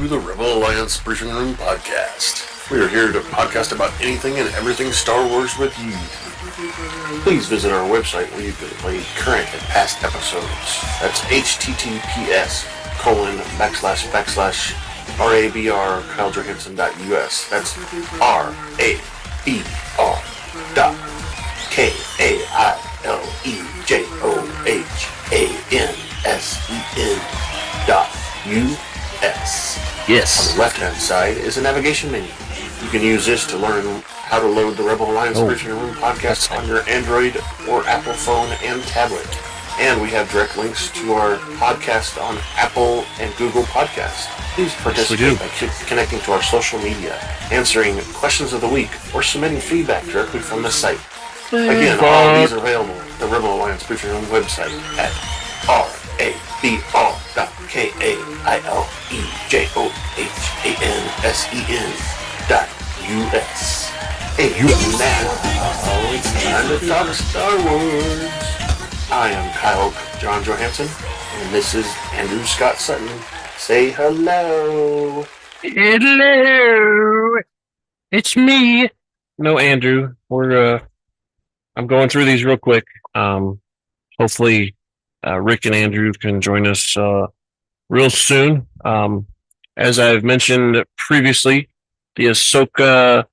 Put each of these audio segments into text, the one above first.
to the Rebel Alliance Briefing Room Podcast. We are here to podcast about anything and everything Star Wars with you. Please visit our website where you can play current and past episodes. That's https://RABR KyleJohansson.us. That's RABR.KyleJohansson.us. Yes. On the left-hand side is a navigation menu. You can use this to learn how to load the Rebel Alliance Briefing Room podcast on your Android or Apple phone and tablet. And we have direct links to our podcast on Apple and Google Podcasts. Please participate by connecting to our social media, answering questions of the week, or submitting feedback directly from the site. Again, all of these are available at the Rebel Alliance Briefing Room website at RABR.KyleJohansson.us. And now, it's time to talk Star Wars. I am Kyle John Johansson, and this is Andrew Scott Sutton. Say hello. Hello. It's me. No, Andrew. I'm going through these real quick. Hopefully, Rick and Andrew can join us real soon. As I've mentioned previously, the Ahsoka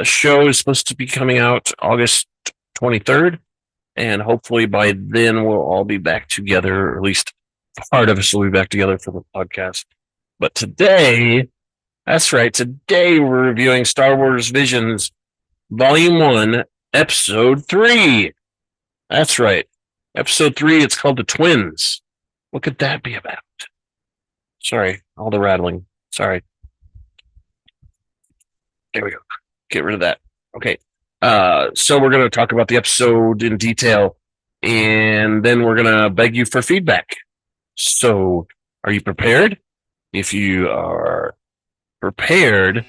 show is supposed to be coming out August 23rd, and hopefully by then we'll all be back together, or at least part of us will be back together for the podcast. But today, that's right, today we're reviewing Star Wars Visions Volume 1, Episode 3. That's right. Episode 3, it's called The Twins. What could that be about? Sorry, all the rattling. Sorry. There we go. Get rid of that. Okay. So we're going to talk about the episode in detail, and then we're going to beg you for feedback. So, are you prepared? If you are prepared,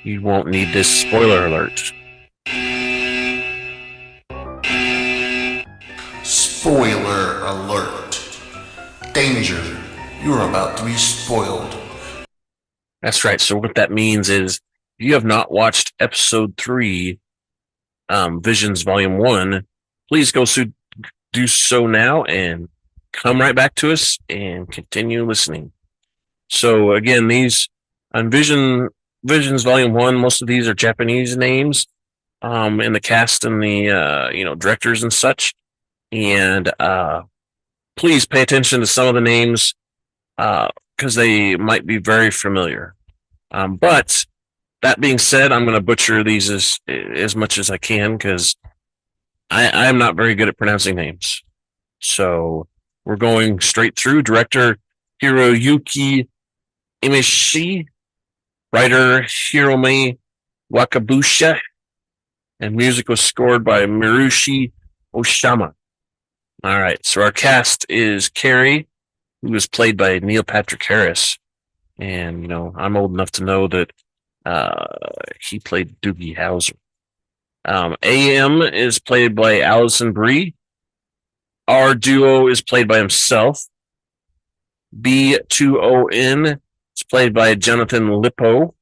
you won't need this spoiler alert. Spoiler alert. Danger. You are about to be spoiled. That's right. So what that means is, if you have not watched Episode 3, Visions Volume 1, please do so now and come right back to us and continue listening. So again, these on Visions Volume 1, most of these are Japanese names in the cast and the directors and such. And please pay attention to some of the names because they might be very familiar. But that being said, I'm going to butcher these as much as I can because I'm not very good at pronouncing names. So we're going straight through. Director Hiroyuki Imaishi, writer Hiromi Wakabayashi, and music was scored by Michiru Oshima. All right, so our cast is Karre, who was played by Neil Patrick Harris. And, I'm old enough to know that he played Doogie Howser. AM is played by Alison Brie. R Duo is played by himself. B2ON is played by Jonathan Lipow.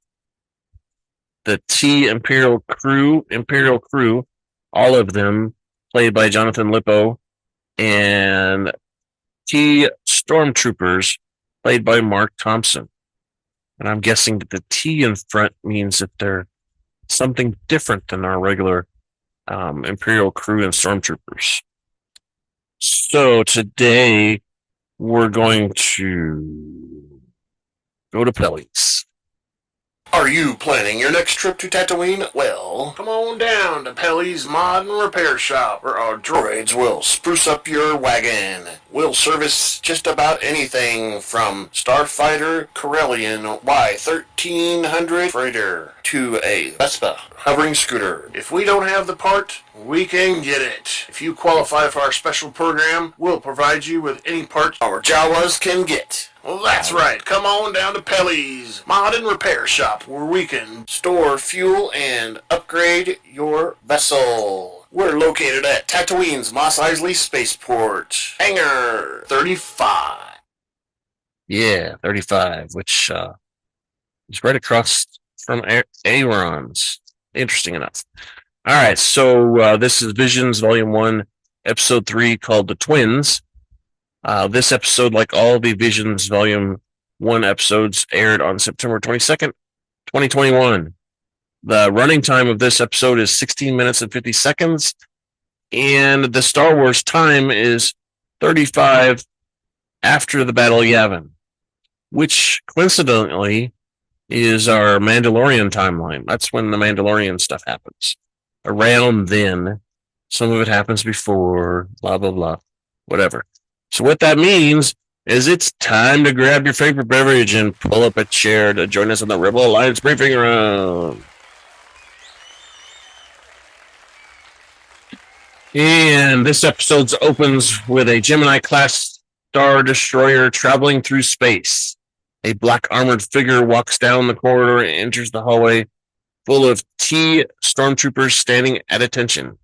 The T-Imperial crew, all of them played by Jonathan Lipow. And T-Stormtroopers played by Marc Thompson. And I'm guessing that the T in front means that they're something different than our regular Imperial crew and Stormtroopers. So today we're going to go to Pelly's. Are you planning your next trip to Tatooine? Well, come on down to Pelly's Mod and Repair Shop, where our droids will spruce up your wagon. We'll service just about anything from Starfighter Corellian Y1300 freighter to a Vespa hovering scooter. If we don't have the part, we can get it. If you qualify for our special program, we'll provide you with any part our Jawas can get. Well, that's right. Come on down to Pelly's Mod and Repair Shop, where we can store fuel and upgrade your vessel. We're located at Tatooine's Mos Eisley Spaceport, Hangar 35. Yeah, 35, which is right across from Aaron's. Interesting enough. All right, so this is Visions Volume 1, Episode 3, called The Twins. This episode, like all the Visions Volume 1 episodes, aired on September 22nd, 2021. The running time of this episode is 16 minutes and 50 seconds, and the Star Wars time is 35 after the Battle of Yavin, which coincidentally is our Mandalorian timeline. That's when the Mandalorian stuff happens. Around then, some of it happens before, blah, blah, blah, whatever. So what that means is it's time to grab your favorite beverage and pull up a chair to join us on the Rebel Alliance briefing round. And this episode opens with a Gemini-class Star Destroyer traveling through space. A black armored figure walks down the corridor and enters the hallway full of T-Stormtroopers standing at attention.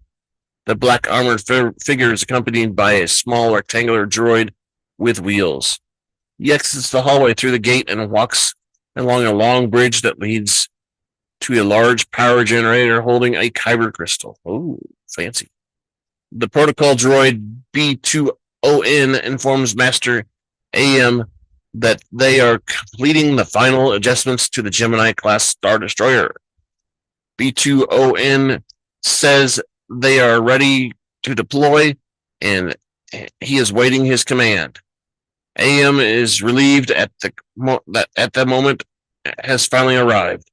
The black armored figure is accompanied by a small rectangular droid with wheels. He exits the hallway through the gate and walks along a long bridge that leads to a large power generator holding a kyber crystal. Oh, fancy. The protocol droid B20N informs Master AM that they are completing the final adjustments to the Gemini-class Star Destroyer. B20N says they are ready to deploy, and he is waiting his command. AM is relieved at the moment has finally arrived.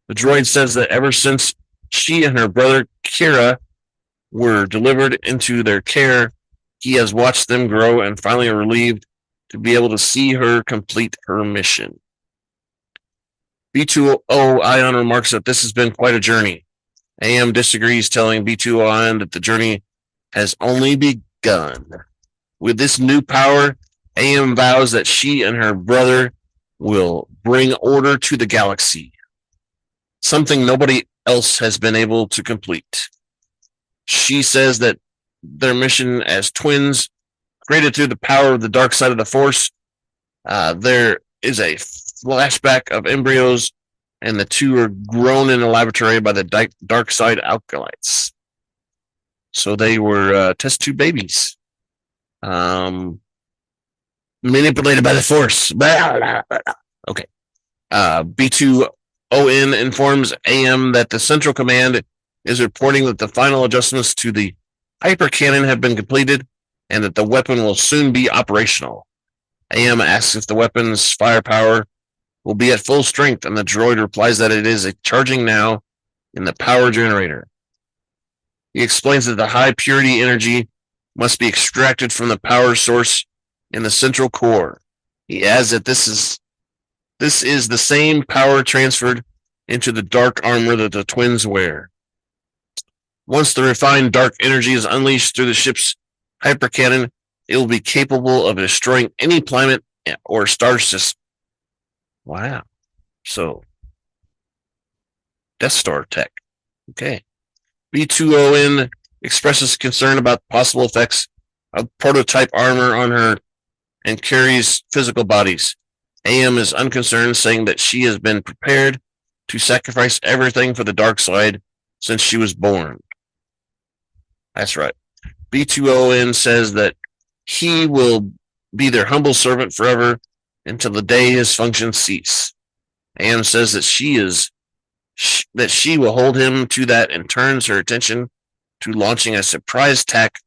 The droid says that ever since she and her brother Kira were delivered into their care, he has watched them grow and finally are relieved to be able to see her complete her mission. B20 Ion remarks that this has been quite a journey. AM disagrees, telling B20 Ion that the journey has only begun. With this new power, AM vows that she and her brother will bring order to the galaxy, something nobody else has been able to complete. She says that their mission as twins, created through the power of the dark side of the Force, there is a flashback of embryos, and the two are grown in a laboratory by the dark side alkalites. So they were test tube babies, manipulated by the Force. Okay. B20ON informs AM that the Central Command is reporting that the final adjustments to the hypercannon have been completed and that the weapon will soon be operational. AM asks if the weapon's firepower will be at full strength, and the droid replies that it is charging now in the power generator. He explains that the high purity energy must be extracted from the power source in the central core. He adds that this is the same power transferred into the dark armor that the twins wear. Once the refined dark energy is unleashed through the ship's hypercannon, it will be capable of destroying any planet or star system. Wow. So, Death Star tech. Okay. B20N expresses concern about possible effects of prototype armor on her and Carrie's physical bodies. AM is unconcerned, saying that she has been prepared to sacrifice everything for the dark side since she was born. That's right. B20N says that he will be their humble servant forever until the day his functions cease. AM says that she will hold him to that and turns her attention to launching a surprise attack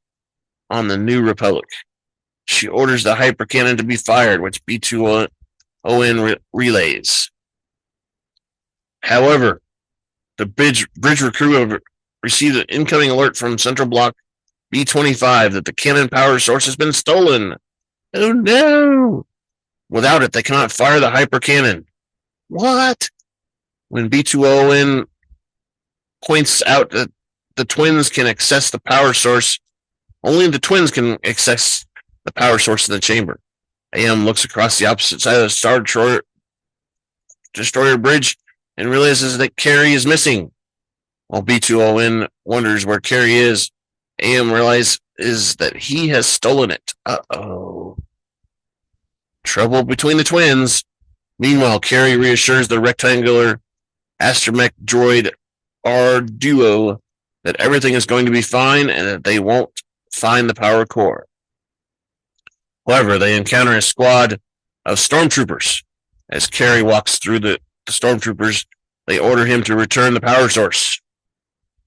on the New Republic. She orders the hypercannon to be fired, which B20ON relays. However, the bridge crew have received an incoming alert from Central Block B25 that the cannon power source has been stolen. Oh no! Without it, they cannot fire the hypercannon. What? When B20N points out that the twins can access the power source, only the twins can access the power source in the chamber. AM looks across the opposite side of the Star Destroyer bridge and realizes that Karre is missing. While B20N wonders where Karre is, AM realizes that he has stolen it. Uh-oh. Trouble between the twins. Meanwhile, Karre reassures the rectangular astromech droid R-Duo that everything is going to be fine and that they won't find the power core. However, they encounter a squad of stormtroopers. As Karre walks through the stormtroopers, they order him to return the power source.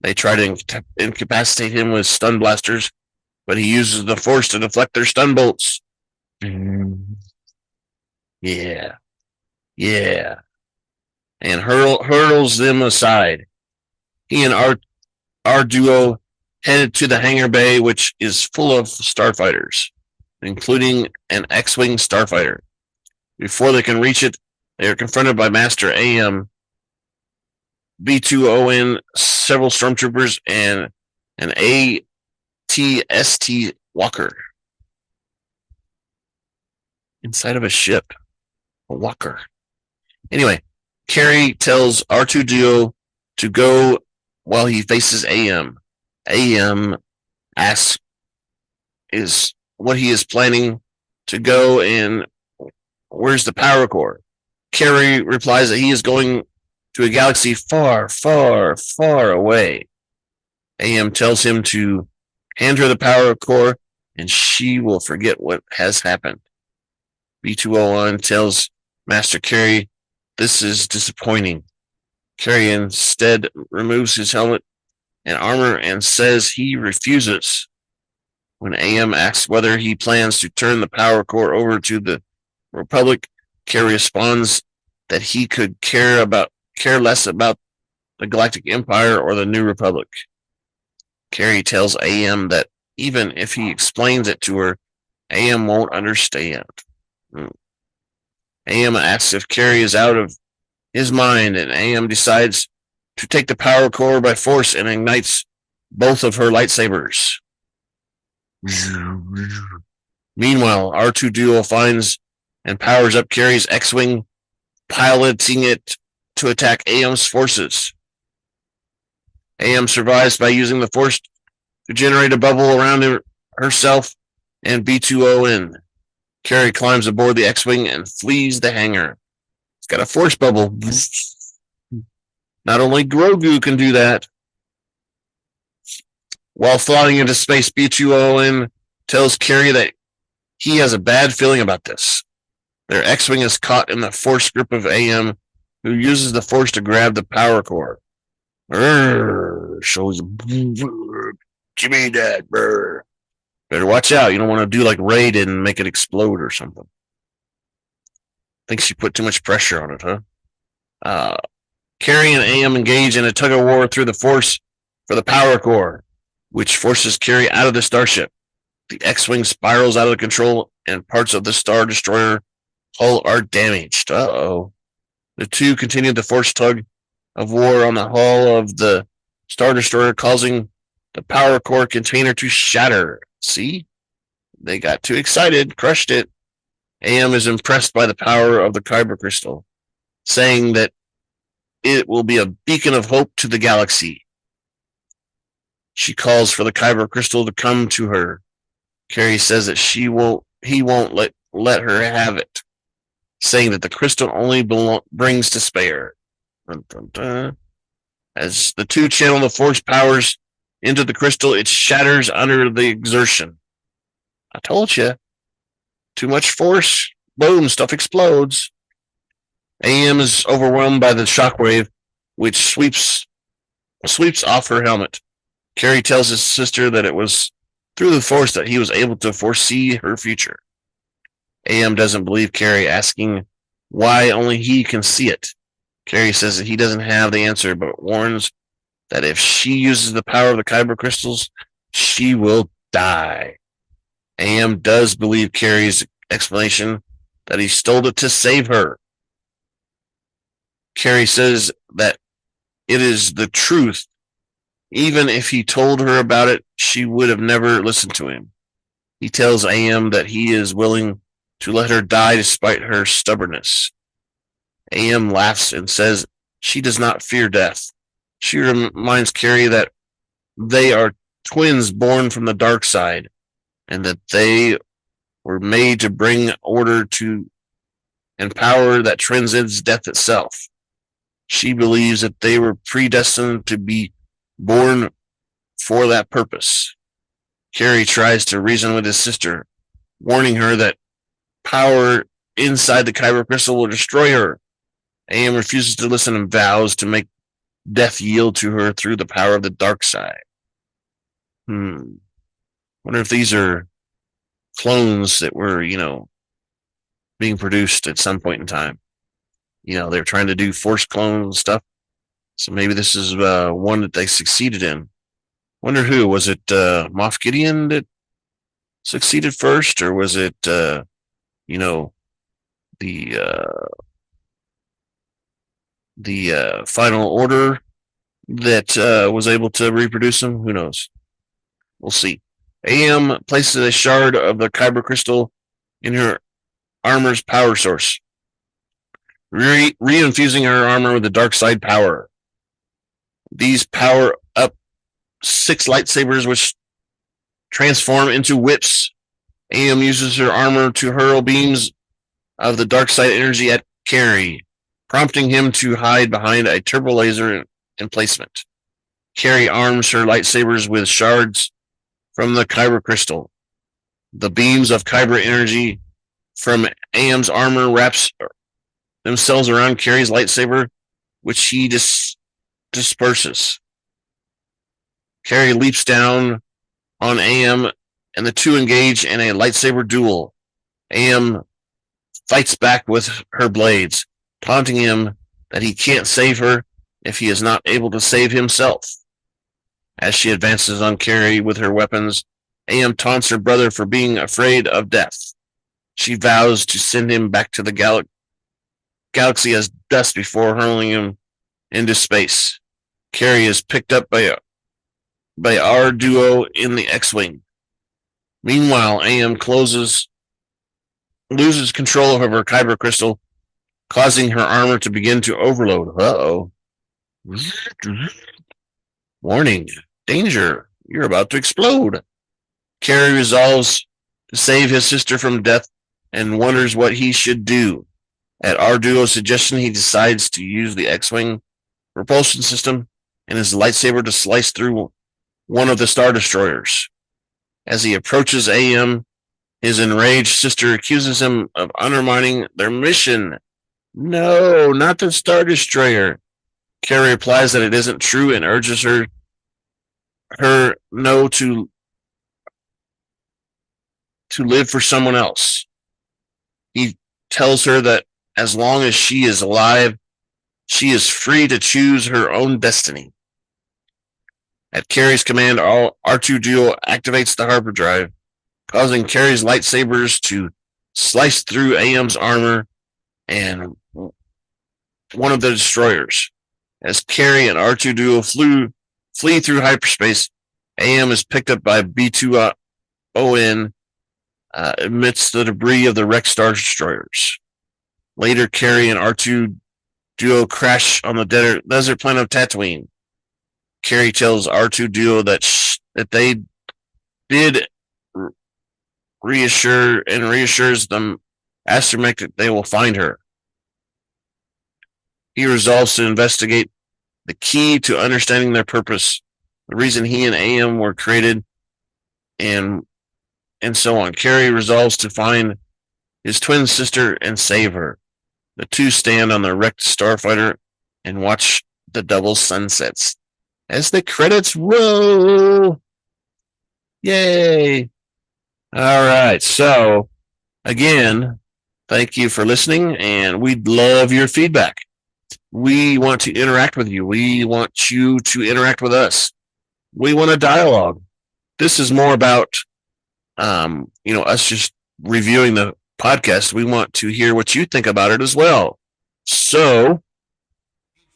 They try to incapacitate him with stun blasters, but he uses the force to deflect their stun bolts. Yeah. And hurls them aside. He and our duo headed to the hangar bay, which is full of starfighters, including an X-Wing starfighter. Before they can reach it, they are confronted by Master AM, B2ON, several stormtroopers, and an ATST walker. Inside of a ship. A walker. Anyway, Karre tells R2-Duo to go while he faces AM. AM asks is what he is planning to go and where's the power core. Karre replies that he is going to a galaxy far, far, far away. AM tells him to hand her the power core and she will forget what has happened. B201 tells Master Karre this is disappointing. Karre instead removes his helmet and armor and says he refuses. When AM asks whether he plans to turn the power core over to the Republic, Karre responds that he could care less about the Galactic Empire or the New Republic. Karre tells AM that even if he explains it to her, AM won't understand. AM asks if Karre is out of his mind, and AM decides to take the power core by force and ignites both of her lightsabers. Meanwhile, R2-Duo finds and powers up Karre's X-Wing, piloting it to attack AM's forces. AM survives by using the force to generate a bubble around herself and B2ON. Karre climbs aboard the X-Wing and flees the hangar. It's got a force bubble. Not only Grogu can do that. While flying into space, B2ON tells Karre that he has a bad feeling about this. Their X-Wing is caught in the force grip of AM, who uses the force to grab the power core. Shows give me that, brr. Better watch out. You don't want to do like Raid and make it explode or something. Think she put too much pressure on it, huh? Karre and AM engage in a tug of war through the force for the power core, which forces Karre out of the starship. The X-Wing spirals out of control and parts of the Star Destroyer hull are damaged. Uh-oh. The two continue the force tug of war on the hull of the Star Destroyer, causing the power core container to shatter. See? They got too excited, crushed it. AM is impressed by the power of the Kyber crystal, saying that it will be a beacon of hope to the galaxy. She calls for the Kyber crystal to come to her. Karre says that he won't let her have it, saying that the crystal only brings despair. Dun, dun, dun. As the two channel the force powers into the crystal, it shatters under the exertion. I told you. Too much force. Boom, stuff explodes. AM is overwhelmed by the shockwave, which sweeps off her helmet. Karre tells his sister that it was through the force that he was able to foresee her future. AM doesn't believe Karre, asking why only he can see it. Karre says that he doesn't have the answer, but warns that if she uses the power of the Kyber crystals, she will die. AM does believe Karre's explanation that he stole it to save her. Karre says that it is the truth. Even if he told her about it, she would have never listened to him. He tells AM that he is willing to let her die despite her stubbornness. AM laughs and says she does not fear death. She reminds Karre that they are twins born from the dark side, and that they were made to bring order to and power that transcends death itself. She believes that they were predestined to be born for that purpose. Karre tries to reason with his sister, warning her that power inside the kyber crystal will destroy her. AM refuses to listen and vows to make death yield to her through the power of the dark side. Wonder if these are clones that were, being produced at some point in time. They're trying to do force clone stuff. So maybe this is one that they succeeded in. Wonder who. Was it Moff Gideon that succeeded first, or was it, the Final Order that was able to reproduce them? Who knows? We'll see. AM places a shard of the kyber crystal in her armor's power source, re-infusing her armor with the dark side power. These power up 6 lightsabers, which transform into whips. AM uses her armor to hurl beams of the dark side energy at Karre, prompting him to hide behind a turbo laser emplacement. Karre arms her lightsabers with shards from the kyber crystal. The beams of kyber energy from AM's armor wraps themselves around Karre's lightsaber, which he disperses. Karre leaps down on AM, and the two engage in a lightsaber duel. AM fights back with her blades, taunting him that he can't save her if he is not able to save himself. As she advances on Karre with her weapons, AM taunts her brother for being afraid of death. She vows to send him back to the galaxy as dust before hurling him into space. Karre is picked up by our duo in the X-Wing. Meanwhile, AM loses control of her kyber crystal, causing her armor to begin to overload. Uh-oh. Warning. Danger. You're about to explode. Karre resolves to save his sister from death and wonders what he should do. At our duo's suggestion, he decides to use the X-Wing propulsion system and his lightsaber to slice through one of the Star Destroyers. As he approaches AM, his enraged sister accuses him of undermining their mission. No, not the Star Destroyer. Karre replies that it isn't true and urges her no to live for someone else. He tells her that as long as she is alive, she is free to choose her own destiny. At Karre's command, R2-D2 activates the hyperdrive, causing Karre's lightsabers to slice through AM's armor and one of the destroyers. As Karre and R2-D2 flee through hyperspace, AM is picked up by B2ON amidst the debris of the wrecked Star Destroyers. Later, Karre and R2-D2 crash on the desert planet of Tatooine. Karre tells R2-D2 that they did reassures them astromech that they will find her. He resolves to investigate the key to understanding their purpose, the reason he and AM were created, and so on. Karre resolves to find his twin sister and save her. The two stand on the wrecked starfighter and watch the double sunsets as the credits roll. Yay! All right, so again, thank you for listening, and we'd love your feedback. We want to interact with you. We want you to interact with us. We want a dialogue. This is more about, us just reviewing the podcast. We want to hear what you think about it as well. So,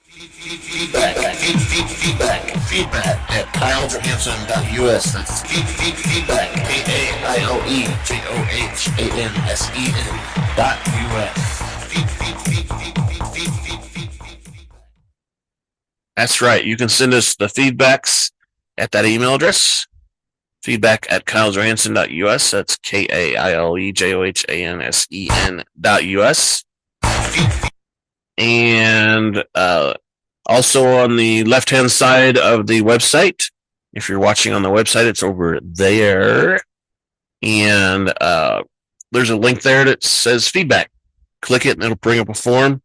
feedback at kylejohansson.us. That's feedback, KYLEJOHANSEN.US. That's right. You can send us the feedbacks at that email address, feedback at KylesJohansson.us. That's KAILEJOHANSEN.us. And also on the left-hand side of the website, if you're watching on the website, it's over there. And there's a link there that says feedback. Click it and it'll bring up a form.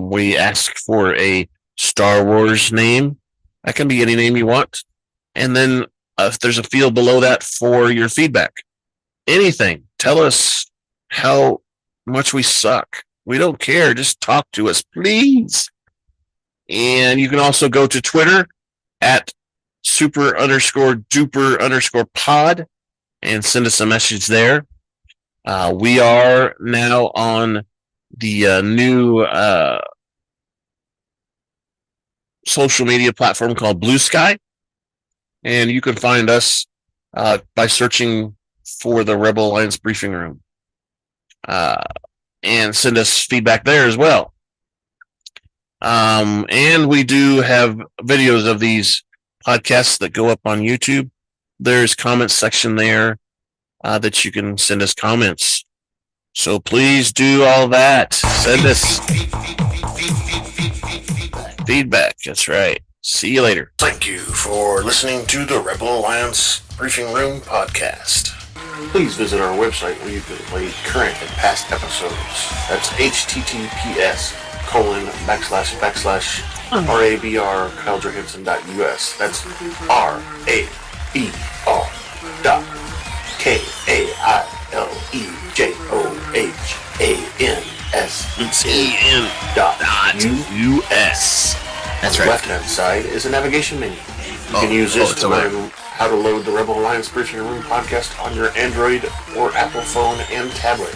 We ask for a Star Wars name. That can be any name you want. And then if there's a field below that for your feedback. Anything. Tell us how much we suck. We don't care. Just talk to us, please. And you can also go to Twitter at super_duper_pod and send us a message there. We are now on the new social media platform called Blue Sky. And you can find us by searching for the Rebel Alliance Briefing Room. And send us feedback there as well. And we do have videos of these podcasts that go up on YouTube. There's comments section there that you can send us comments. So please do all that. Send us feedback. That's right. See you later. Thank you for listening to the Rebel Alliance Briefing Room podcast. Please visit our website where you can play current and past episodes. That's https://RABR KylesJohansson.us. That's RABR.KILEJOHANSEN.US. That's right. On the left-hand side is a navigation menu. You can use this to learn how to load the Rebel Alliance Briefing Room podcast on your Android or Apple phone and tablet.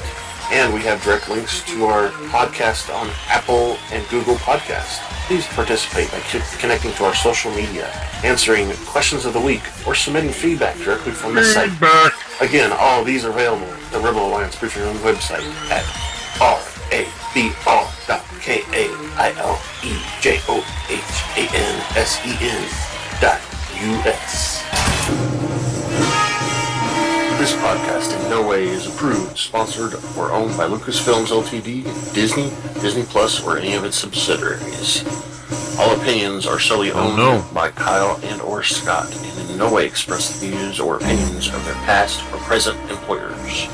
And we have direct links to our podcast on Apple and Google Podcasts. Please participate by connecting to our social media, answering questions of the week, or submitting feedback directly from the site. Again, all of these are available at the Rebel Alliance Briefing Room website at RABR.KAILEJOHANSEN.US. This podcast in no way is approved, sponsored, or owned by Lucasfilms Ltd., Disney, Disney Plus, or any of its subsidiaries. All opinions are solely owned by Kyle and or Scott, and in no way express the views or opinions of their past or present employers.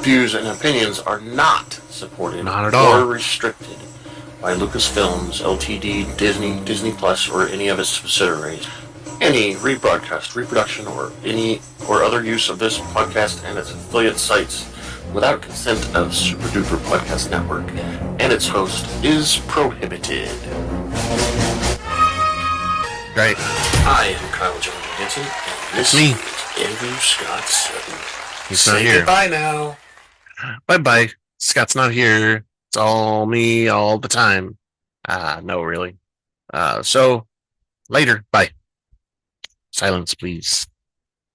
Views and opinions are not supported or restricted by Lucasfilms Ltd., Disney, Disney Plus, or any of its subsidiaries. Any rebroadcast, reproduction, or any or other use of this podcast and its affiliate sites without consent of Super Duper Podcast Network and its host is prohibited. Right. I am Kyle Johansson, and this is Andrew Scott Sutton. He's not here. Goodbye now. Bye-bye. Scott's not here. It's all me all the time. No, really. So, later. Bye. Silence, please.